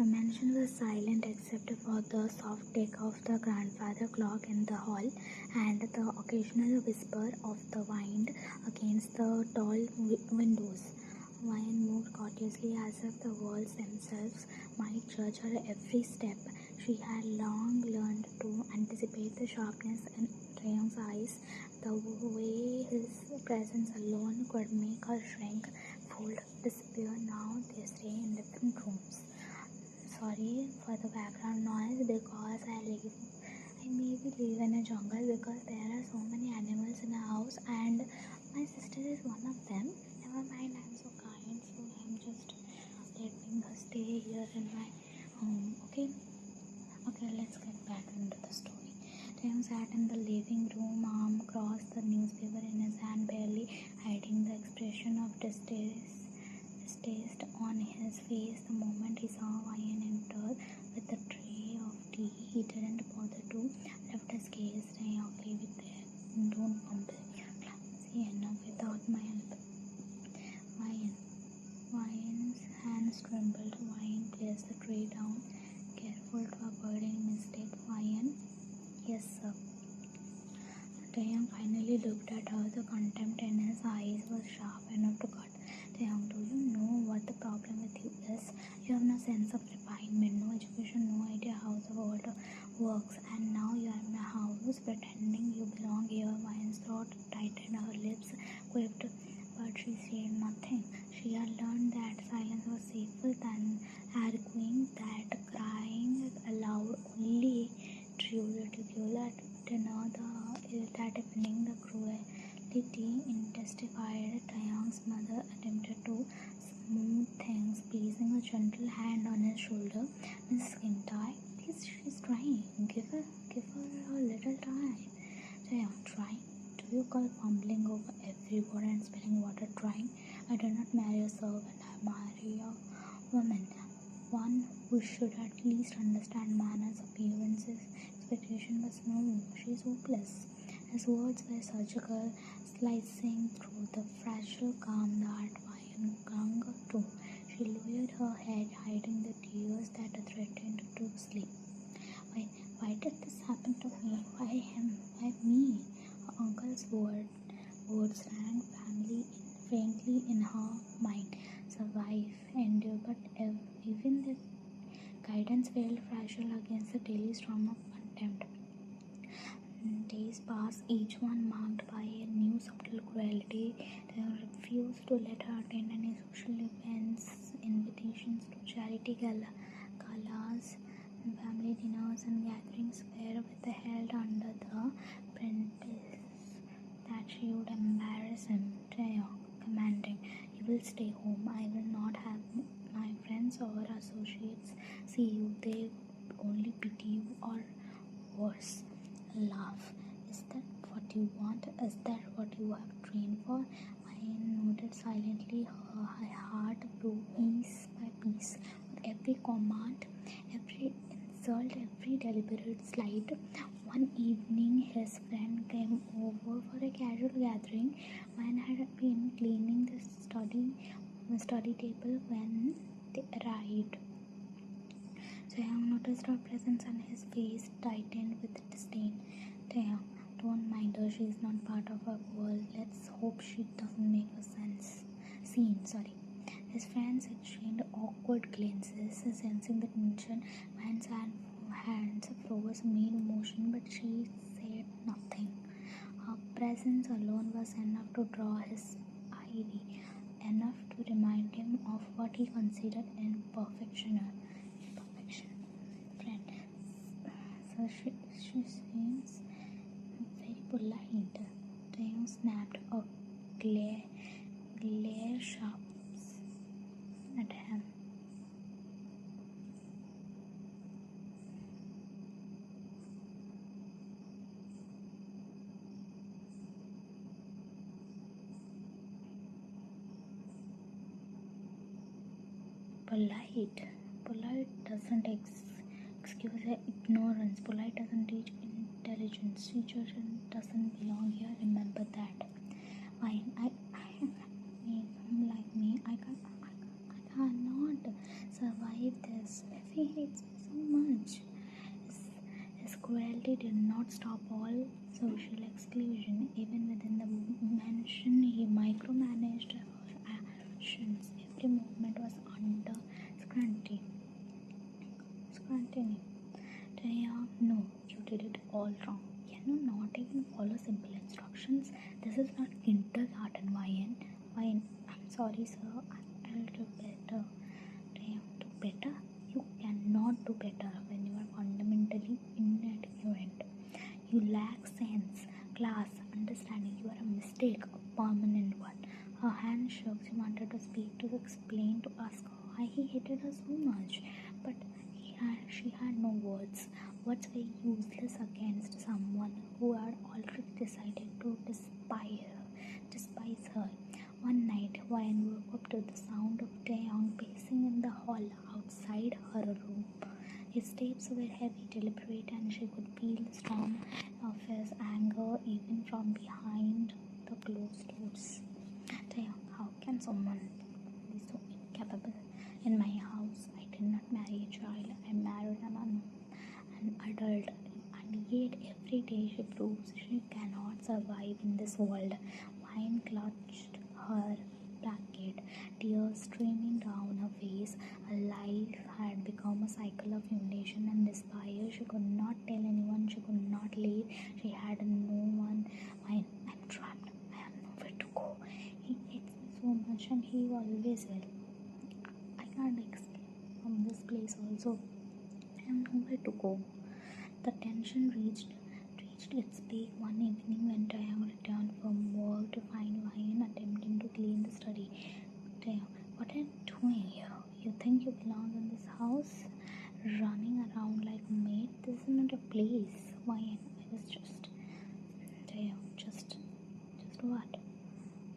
The mansion was silent except for the soft tick of the grandfather clock in the hall and the occasional whisper of the wind against the tall windows. Ryan moved cautiously as if the walls themselves might judge her every step. She had long learned to anticipate the sharpness in Taehyung's eyes, the way his presence alone could make her shrink, fold, disappear. Now they stay in different rooms. Sorry for the background noise because I maybe live in a jungle because there are so many animals in the house and my sister is one of them. Never mind, I'm so kind, so I'm just letting her stay here in my home. Okay, let's get back into the story. Taehyung sat in the living room, arm crossed, the newspaper in his hand, barely hiding the expression of distaste on his face the moment he saw Ryan enter with a tray of tea. He didn't bother to lift his gaze. Taehyung, leave it there. Don't fumble. You're clumsy enough without my help. Ryan's hands trembled. Ryan placed the tray down, careful to avoid any mistake. Ryan, yes, sir. Taehyung finally looked at her. The contempt in his eyes was sharp enough to cut. Taehyung, do you know what the problem with you is? You have no sense of refinement, no education, no idea how the world works, and now you are in a house pretending you belong here. Ryan's throat tightened, her lips quivered, but she said nothing. She had learned that silence was safer than arguing, that crying aloud only drew ridicule at dinner. That evening, the cruelty intensified. Taehyung's mother attempted to smooth things, placing a gentle hand on his shoulder. Miss Kintai, please, she's trying. Give her a little time. Taehyung, trying? Do you call fumbling over every word and spilling water trying? I did not marry a servant. I marry a woman. One who should at least understand manners, appearances, expectation, but no, she's hopeless. His words were surgical, slicing through the fragile calm that Ryan clung to. She lowered her head, hiding the tears that threatened to sleep. Why did this happen to me? Why him? Why me? Her uncle's words rang faintly in her mind. Survive, endure, but even the guidance felt fragile against the daily storm of contempt. Days passed, each one marked by a new subtle cruelty. They refused to let her attend any social events, invitations to charity galas, family dinners and gatherings were held under the pretense that she would embarrass him. Taehyung, commanding, "You will stay home. I will not have my friends or associates see you. They would only pity you or worse, laugh. Is that what you want? Is that what you have trained for?" Ryan nodded silently. Her heart grew piece by piece with every command, every insult, every deliberate slight. One evening, his friend came over for a casual gathering. Ryan had been cleaning the study table when they arrived. Taehyung noticed her presence and his face tightened with disdain. Taehyung, don't mind her, she is not part of our world. Let's hope she doesn't make a scene. His friends exchanged awkward glances, sensing the tension. Ryan's hands froze mid-motion, but she said nothing. Her presence alone was enough to draw his ire, enough to remind him of what he considered imperfection. Friend. So she seems very polite. Taehyung snapped a glare sharp at him. Polite doesn't excuse ignorance. Polite doesn't teach intelligence. Teacher doesn't belong here. Remember that. Fine. I cannot survive this. He hates me so much. His cruelty did not stop all social exclusion. Even within the mansion, he micromanaged her actions. Every movement was under scrutiny. Taehyung, no, you did it all wrong. Can you not even follow simple instructions? This is not kindergarten, Wine. I'm sorry, sir. I'll do better. Taehyung, do better? You cannot do better when you are fundamentally inadequate. You lack sense, class, understanding. You are a mistake, a permanent one. Her hand shook. She wanted to speak, to explain, to ask why he hated her so much. But she had no words. Words were useless against someone who had already decided to despise her. One night, Wyan woke up to the sound of Taehyung pacing in the hall outside her room. His steps were heavy, deliberate, and she could feel the storm of his anger even from behind the closed doors. Taehyung, how can someone be so incapable? In my house, I did not marry a child. I married an adult, and yet every day she proves she cannot survive in this world. Wine clutched her blanket, tears streaming down her face. Her life had become a cycle of humiliation and despair. She could not tell anyone. She could not leave. She had no one. I'm trapped. I have nowhere to go. He hates me so much, and he always will. I can't escape from this place also. I have nowhere to go. The tension reached its peak one evening when Taehyung returned from work to find Wyan attempting to clean the study. Taehyung, what are you doing here? You think you belong in this house? Running around like a maid? This is not a place. Wyan, I was just... Taehyung, just what?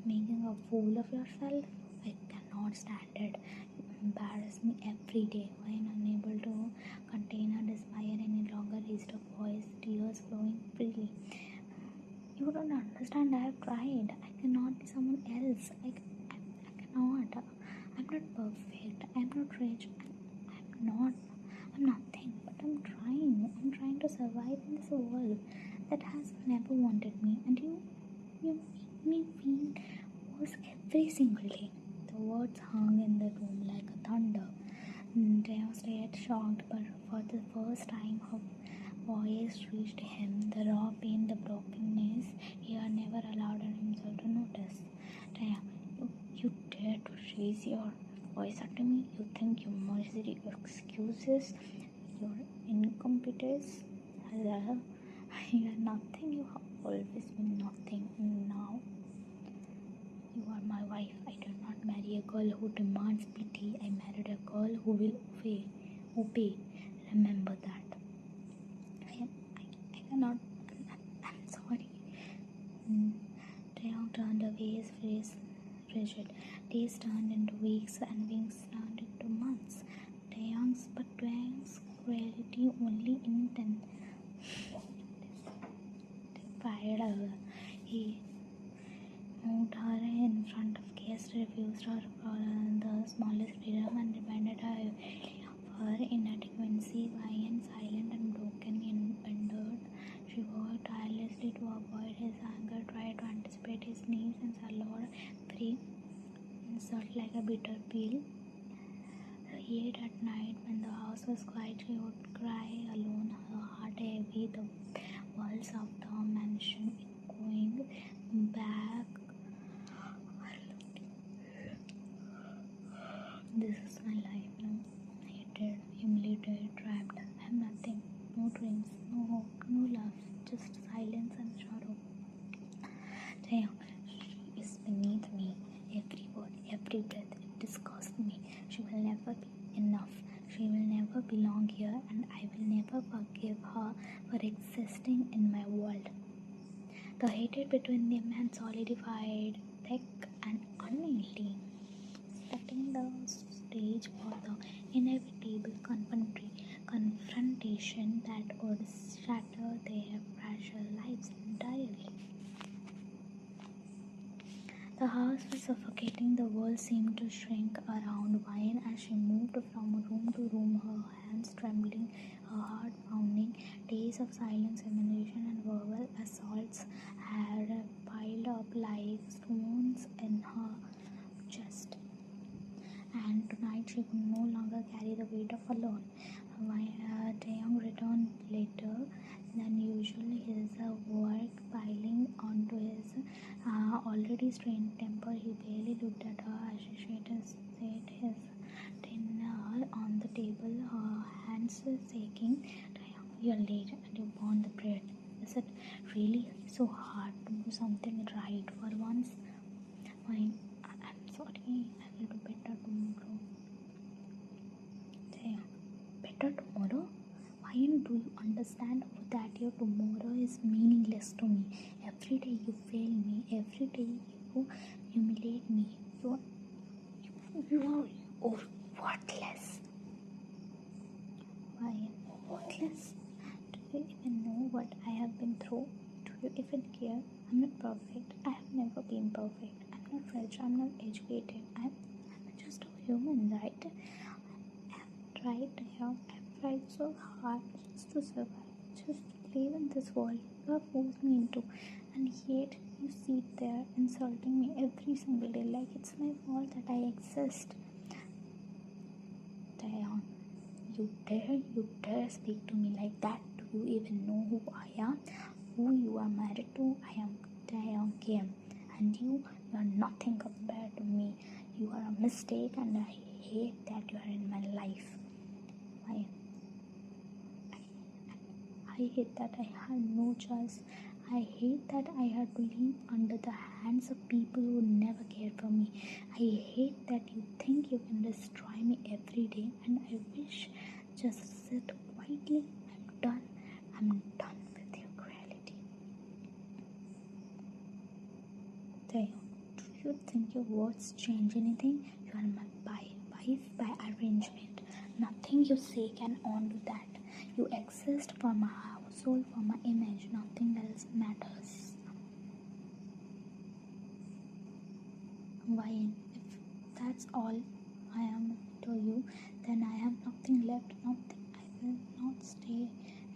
Making a fool of yourself? I cannot stand it. You embarrass me every day. When unable to contain her despair any longer, raised her voice, tears flowing freely. You don't understand. I have tried. I cannot be someone else. I cannot. I'm not perfect. I'm not rich. I'm nothing. But I'm trying. I'm trying to survive in this world that has never wanted me. And you make me feel worse every single day. The words hung in the room like a thunder. Taehyung stayed shocked, but for the first time her voice reached him. The raw pain, the brokenness he had never allowed himself to notice. Taehyung, you dare to raise your voice at me? You think your misery, your excuses, your incompetence? Hello? You are nothing. You have always been nothing. Now you are my wife. I did not marry a girl who demands pity. I married a girl who will obey. Remember that. I cannot. I'm sorry. Taehyung turned away, his face rigid. Days turned into weeks, and weeks turned into months. Taehyung's cruelty only intensified her. He moved her in front of guests, refused her for the smallest freedom, and reminded her of her inadequacy. Wyan, silent and broken, endured. She worked tirelessly to avoid his anger, tried to anticipate his needs, and swallowed every insult like a bitter pill. Yet at night, when the house was quiet, she would cry alone, her heart heavy, the walls of the mansion echoing back. This is my life now. Hated, humiliated, trapped. I have nothing. No dreams, no hope, no love. Just silence and sorrow. Taehyung, she is beneath me. Every word, every breath, it disgusts me. She will never be enough. She will never belong here, and I will never forgive her for existing in my world. The hatred between them had solidified, thick and unyielding, setting the stage for the inevitable confrontation that would shatter their fragile lives entirely. The house was suffocating. The world seemed to shrink around Wine as she moved from room to room, her hands trembling, her heart pounding. Days of silence, humiliation, and verbal assaults had piled up like stones in her chest. And tonight she could no longer carry the weight of alone. Taehyung returned later than usual, his work piling onto his already strained temper. He barely looked at her as she set his dinner on the table, her hands shaking. Taehyung, you're late and you burned the bread. Is it really so hard to do something right for once? Fine, I'm sorry. I will do better tomorrow. Taehyung, better tomorrow? Why do you understand that your tomorrow is meaningless to me? Every day you fail me. Every day you humiliate me. You are worthless. Why worthless? Do you even know what I have been through? Do you even care? I'm not perfect. I have never been perfect. I'm not rich. I'm not educated. I'm just a human, right? I've tried so hard just to survive, just to live in this world you have forced me into, and yet you sit there insulting me every single day like it's my fault that I exist. Taehyung, you dare speak to me like that? Do you even know who I am? Who you are married to? I am Taehyung Kim, and you are nothing compared to me. You are a mistake, and I hate that you are in my life. I hate that I had no choice. I hate that I had to live under the hands of people who never cared for me. I hate that you think you can destroy me every day, and I wish just sit quietly. I'm done with your cruelty. Taehyung, do you think your words change anything? You are my wife by arrangement. Nothing you say can undo that. You exist for my household, for my image. Nothing else matters. Why? If that's all I am to you, then I have nothing left. Nothing. I will not stay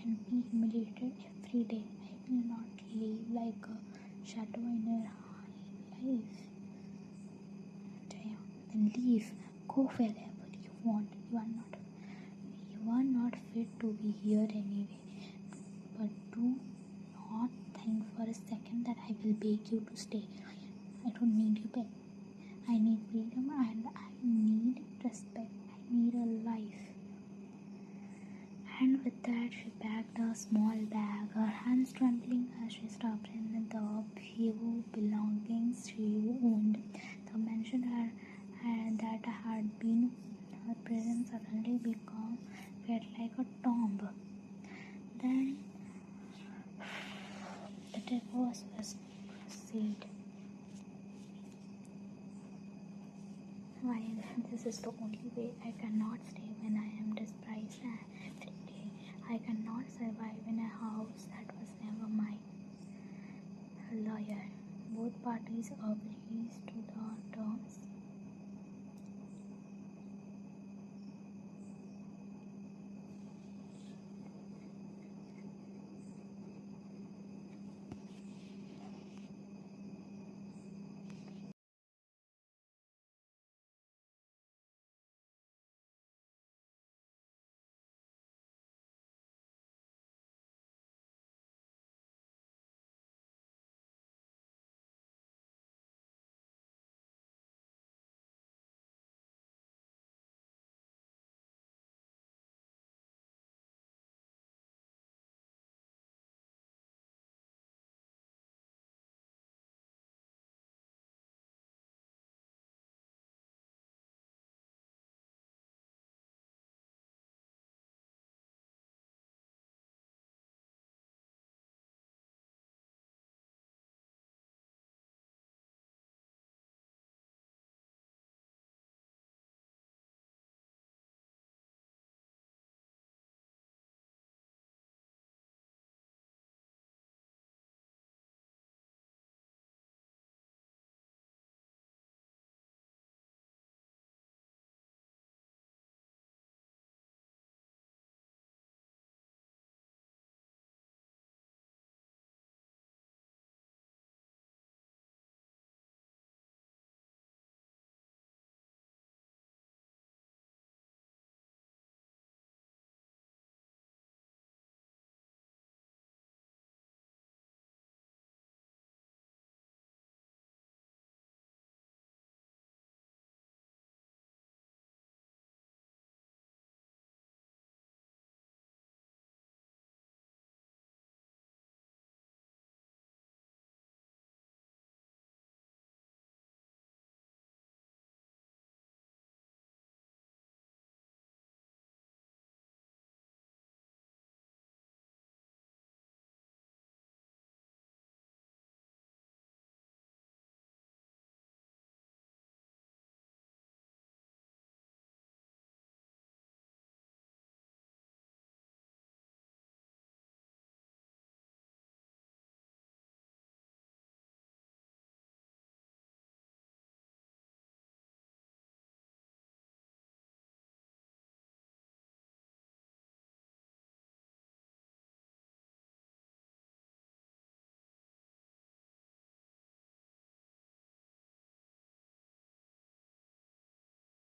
and be humiliated every day. I will not live like a shadow in your life. Then leave. Go wherever you want. You are not fit to be here anyway. But do not think for a second that I will beg you to stay. I don't need you back. I need freedom and I need respect. I need a life. And with that, she packed a small bag, her hands trembling as she stopped in the few belongings she owned. The mansion that had been her prison suddenly felt like a tomb. Then the divorce was proceed. Why? This is the only way. I cannot stay when I am despised every day. I cannot survive in a house that was never mine. A lawyer. Both parties agreed to the terms.